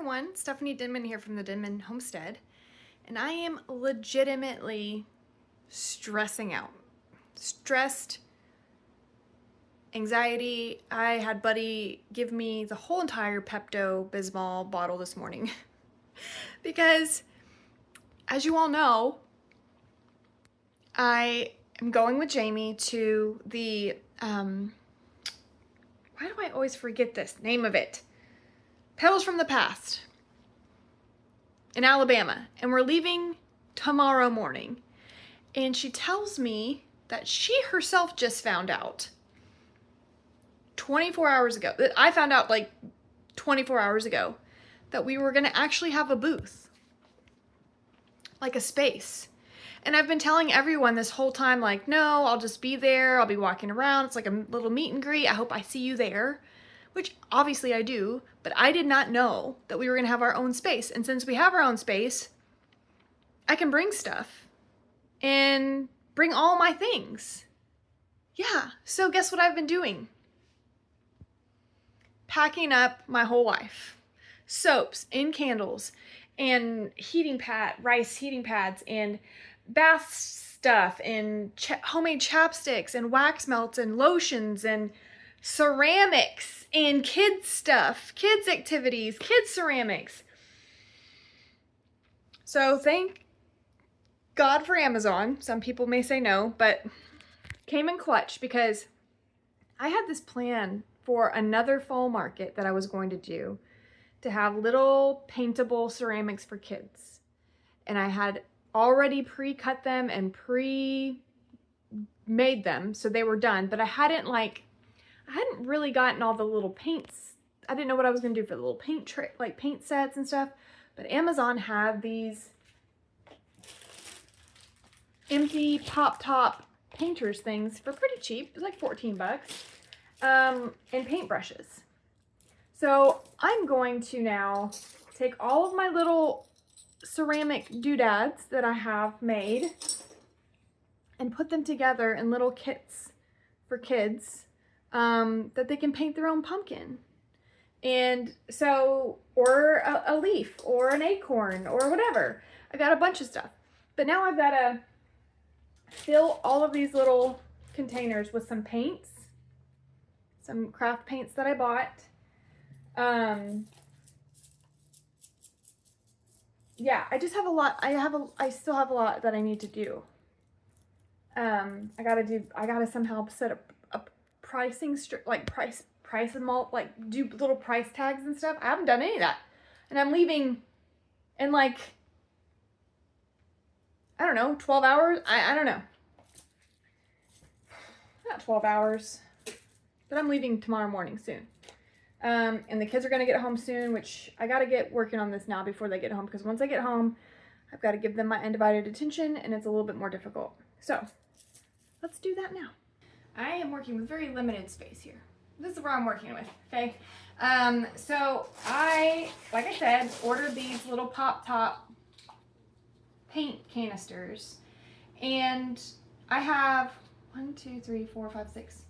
everyone, Stephanie Denman here from the Denman Homestead, and I am legitimately stressing out. Stressed, anxiety. I had Buddy give me the whole entire Pepto-Bismol bottle this morning because, as you all know, I am going with Jamie to the, why do I always forget this name of it? Petals from the Past in Alabama, and we're leaving tomorrow morning. And she tells me that she herself just found out 24 hours ago. I found out like 24 hours ago that we were going to actually have a booth, like a space. And I've been telling everyone this whole time, like, no, I'll just be there. I'll be walking around. It's like a little meet and greet. I hope I see you there. Which obviously I do, but I did not know that we were going to have our own space. And since we have our own space, I can bring stuff and bring all my things. Yeah, so guess what I've been doing? Packing up my whole life. Soaps and candles and rice heating pads and bath stuff and homemade chapsticks and wax melts and lotions and ceramics and kids stuff, kids activities, kids ceramics. So thank God for Amazon. Some people may say no, but came in clutch because I had this plan for another fall market that I was going to do to have little paintable ceramics for kids. And I had already pre-cut them and pre-made them, so they were done, but I hadn't really gotten all the little paints. I didn't know what I was going to do for the little paint sets and stuff. But Amazon had these empty pop top painters things for pretty cheap. It was like 14 bucks. And paintbrushes. So I'm going to now take all of my little ceramic doodads that I have made and put them together in little kits for kids. That they can paint their own pumpkin. And so, or a leaf, or an acorn, or whatever. I got a bunch of stuff. But now I've got to fill all of these little containers with some paints, some craft paints that I bought. Yeah, I just have a lot. I still have a lot that I need to do. I gotta somehow set up pricing, price them all, like do little price tags and stuff. I haven't done any of that. And I'm leaving in like, I don't know, 12 hours? I don't know. Not 12 hours. But I'm leaving tomorrow morning soon. And the kids are going to get home soon, which I got to get working on this now before they get home. Because once I get home, I've got to give them my undivided attention, and it's a little bit more difficult. So, let's do that now. I am working with very limited space here. This is where I'm working with, okay? So like I said, ordered these little pop top paint canisters. And I have 1, 2, 3, 4, 5, 6.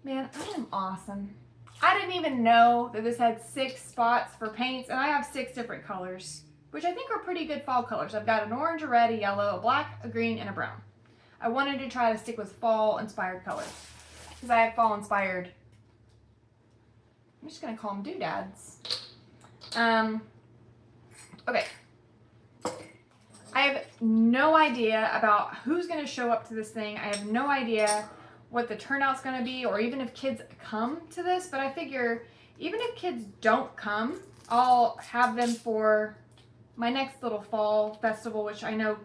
Man, I am awesome. I didn't even know that this had 6 spots for paints, and I have 6 different colors, which I think are pretty good fall colors. I've got an orange, a red, a yellow, a black, a green, and a brown. I wanted to try to stick with fall-inspired colors because I have fall-inspired, I'm just going to call them doodads. Okay. I have no idea about who's going to show up to this thing. I have no idea what the turnout's going to be or even if kids come to this, but I figure even if kids don't come, I'll have them for my next little fall festival, which I know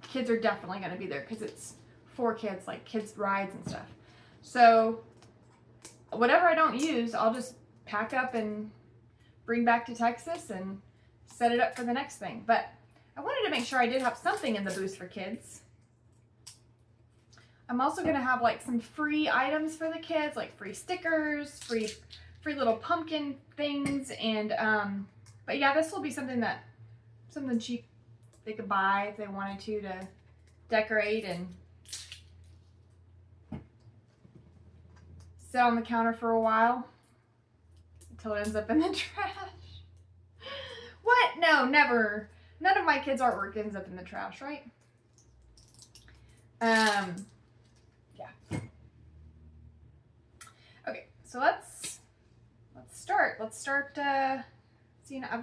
kids are definitely going to be there because it's for kids, like kids rides and stuff. So whatever I don't use, I'll just pack up and bring back to Texas and set it up for the next thing. But I wanted to make sure I did have something in the booth for kids. I'm also going to have like some free items for the kids, like free stickers, free little pumpkin things. And but yeah, this will be something cheap they could buy if they wanted to decorate and sit on the counter for a while until it ends up in the trash. What? No, never. None of my kids' artwork ends up in the trash, right? Yeah. Okay, so let's start. Let's start, seeing, I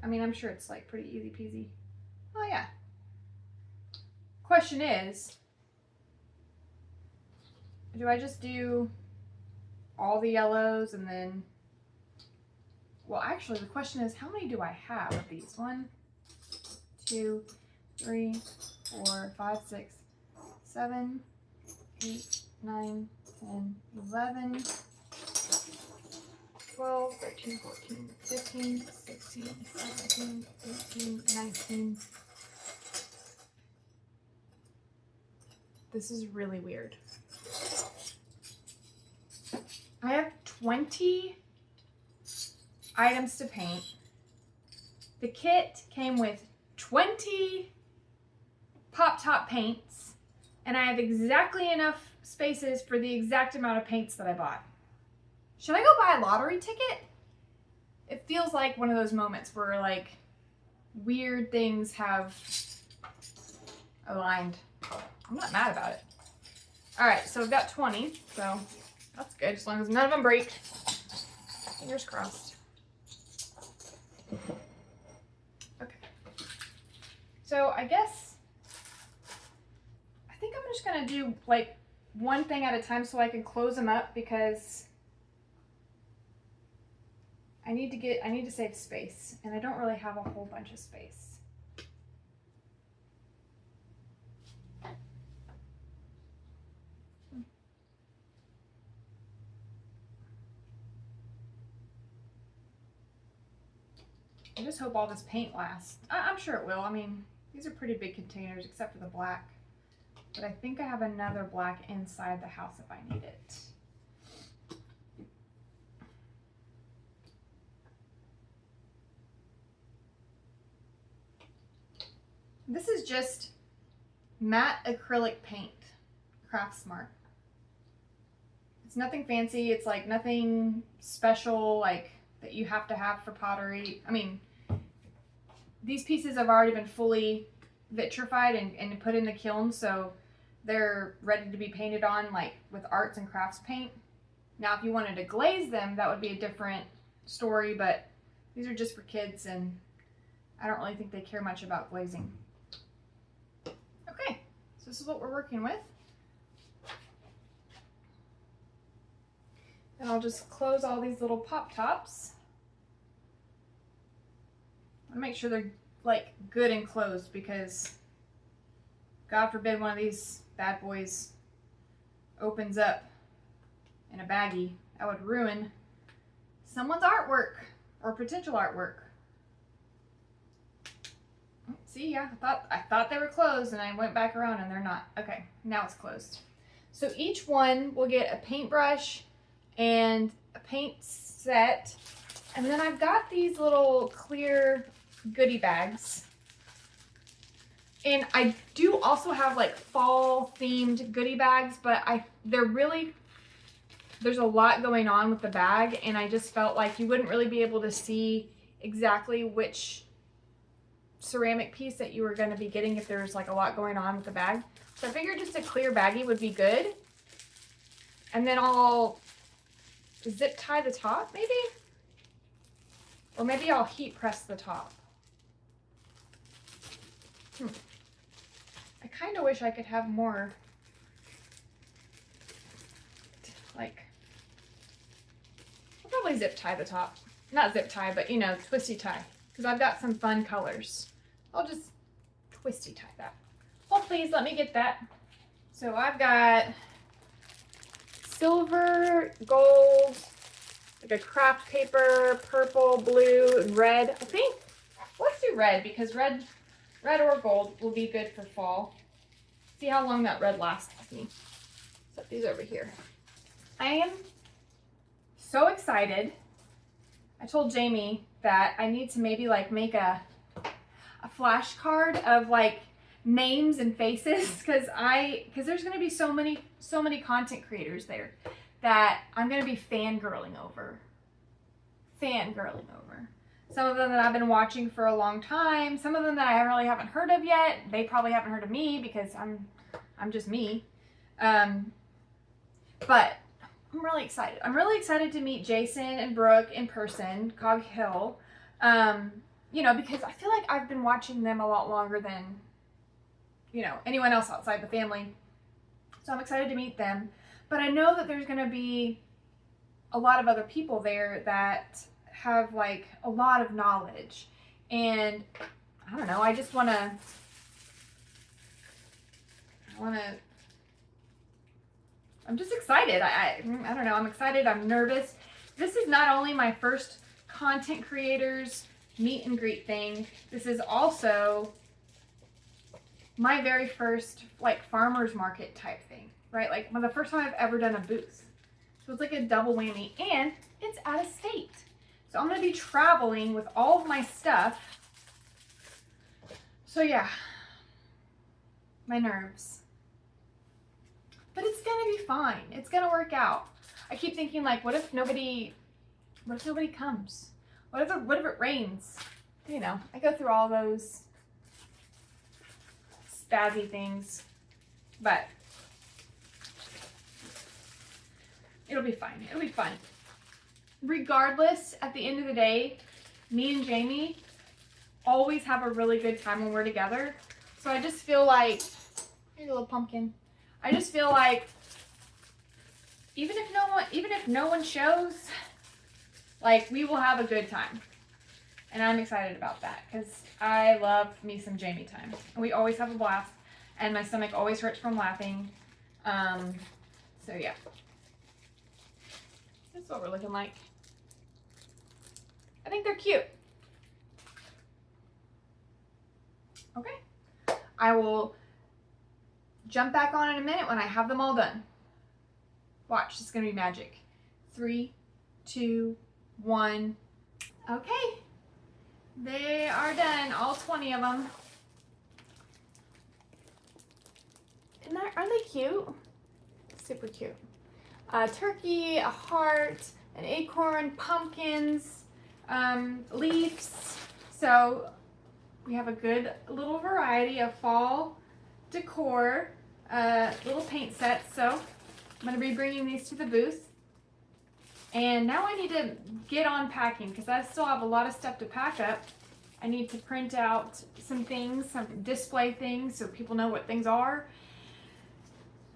mean, I'm sure it's like pretty easy peasy. Oh yeah. Question is, do I just do all the yellows and then, well, actually the question is, how many do I have of these? 1, 2, 3, 4, 5, 6, 7, 8, 9, 10, 11, 12, 13, 14, 15, 16, 17, 18, 19. This is really weird. I have 20 items to paint. The kit came with 20 pop top paints, and I have exactly enough spaces for the exact amount of paints that I bought. Should I go buy a lottery ticket? It feels like one of those moments where like weird things have aligned. I'm not mad about it. All right, so we've got 20, so that's good, as long as none of them break. Fingers crossed. Okay. So I guess, I think I'm just gonna do like one thing at a time so I can close them up, because I need to save space, and I don't really have a whole bunch of space. I just hope all this paint lasts. I'm sure it will. I mean, these are pretty big containers except for the black. But I think I have another black inside the house if I need it. This is just matte acrylic paint, Craft Smart. It's nothing fancy. It's like nothing special like that you have to have for pottery. I mean, these pieces have already been fully vitrified and put in the kiln, so they're ready to be painted on like with arts and crafts paint. Now, if you wanted to glaze them, that would be a different story, but these are just for kids, and I don't really think they care much about glazing. Okay, so this is what we're working with. And I'll just close all these little pop tops. I make sure they're like good and closed, because God forbid one of these bad boys opens up in a baggie. That would ruin someone's artwork or potential artwork. See, yeah, I thought they were closed, and I went back around and they're not. Okay, now it's closed. So each one will get a paintbrush and a paint set, and then I've got these little clear goodie bags, and I do also have like fall themed goodie bags, but there's a lot going on with the bag, and I just felt like you wouldn't really be able to see exactly which ceramic piece that you were going to be getting if there's like a lot going on with the bag. So I figured just a clear baggie would be good, and then I'll zip tie the top maybe, or maybe I'll heat press the top. I kind of wish I could have more, like, I'll probably zip tie the top. Not zip tie, but you know, twisty tie, because I've got some fun colors. I'll just twisty tie that. Oh, please let me get that. So I've got silver, gold, like a craft paper, purple, blue, and red. I think, let's do red, because red or gold will be good for fall. See how long that red lasts me. Set these over here. I am so excited. I told Jamie that I need to maybe like make a flashcard of like names and faces, because there's going to be so many content creators there that I'm going to be fangirling over. Some of them that I've been watching for a long time. Some of them that I really haven't heard of yet. They probably haven't heard of me because I'm just me. But I'm really excited. I'm really excited to meet Jason and Brooke in person, Cog Hill. You know, because I feel like I've been watching them a lot longer than, you know, anyone else outside the family. So I'm excited to meet them. But I know that there's going to be a lot of other people there that have like a lot of knowledge. And I don't know, I just want to, I'm just excited. I don't know, I'm excited, I'm nervous. This is not only my first content creators meet and greet thing, this is also my very first like farmer's market type thing, right? Like the first time I've ever done a booth. So it's like a double whammy, and it's out of state. So I'm going to be traveling with all of my stuff. So yeah, my nerves. But it's going to be fine. It's going to work out. I keep thinking like, what if nobody comes? What if it rains? You know, I go through all those spazzy things, but it'll be fine. It'll be fun. Regardless, at the end of the day, me and Jamie always have a really good time when we're together. So I just feel like, here's a little pumpkin. I just feel like even if no one shows, like we will have a good time. And I'm excited about that because I love me some Jamie time. And we always have a blast. And my stomach always hurts from laughing. So yeah. That's what we're looking like. I think they're cute. Okay. I will jump back on in a minute when I have them all done. Watch, it's gonna be magic. 3, 2, 1. Okay. They are done, all 20 of them. Aren't they cute? Super cute. A turkey, a heart, an acorn, pumpkins, leaves. So we have a good little variety of fall decor, little paint sets. So I'm going to be bringing these to the booth. And now I need to get on packing because I still have a lot of stuff to pack up. I need to print out some things, some display things so people know what things are.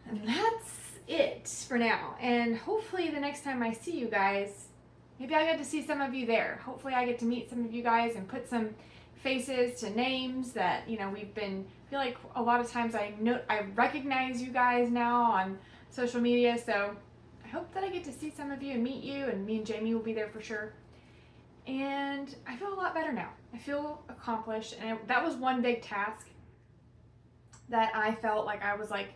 And that's it for now. And hopefully the next time I see you guys, maybe I get to see some of you there. Hopefully I get to meet some of you guys and put some faces to names that, you know, I feel like a lot of times I recognize you guys now on social media. So I hope that I get to see some of you and meet you, and me and Jamie will be there for sure. And I feel a lot better now. I feel accomplished, and that was one big task that I felt like I was like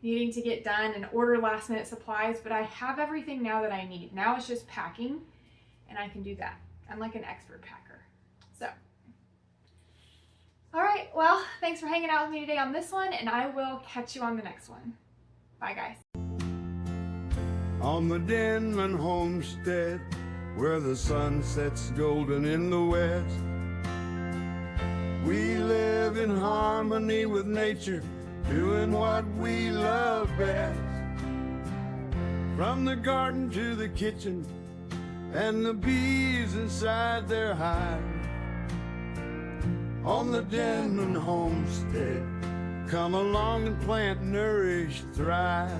needing to get done and order last minute supplies, but I have everything now that I need. Now it's just packing, and I can do that. I'm like an expert packer. So, all right, well, thanks for hanging out with me today on this one, and I will catch you on the next one. Bye, guys. On the Denman Homestead, where the sun sets golden in the west, we live in harmony with nature, doing what we love best. From the garden to the kitchen, and the bees inside their hive. On the Denman Homestead, come along and plant, nourish, thrive.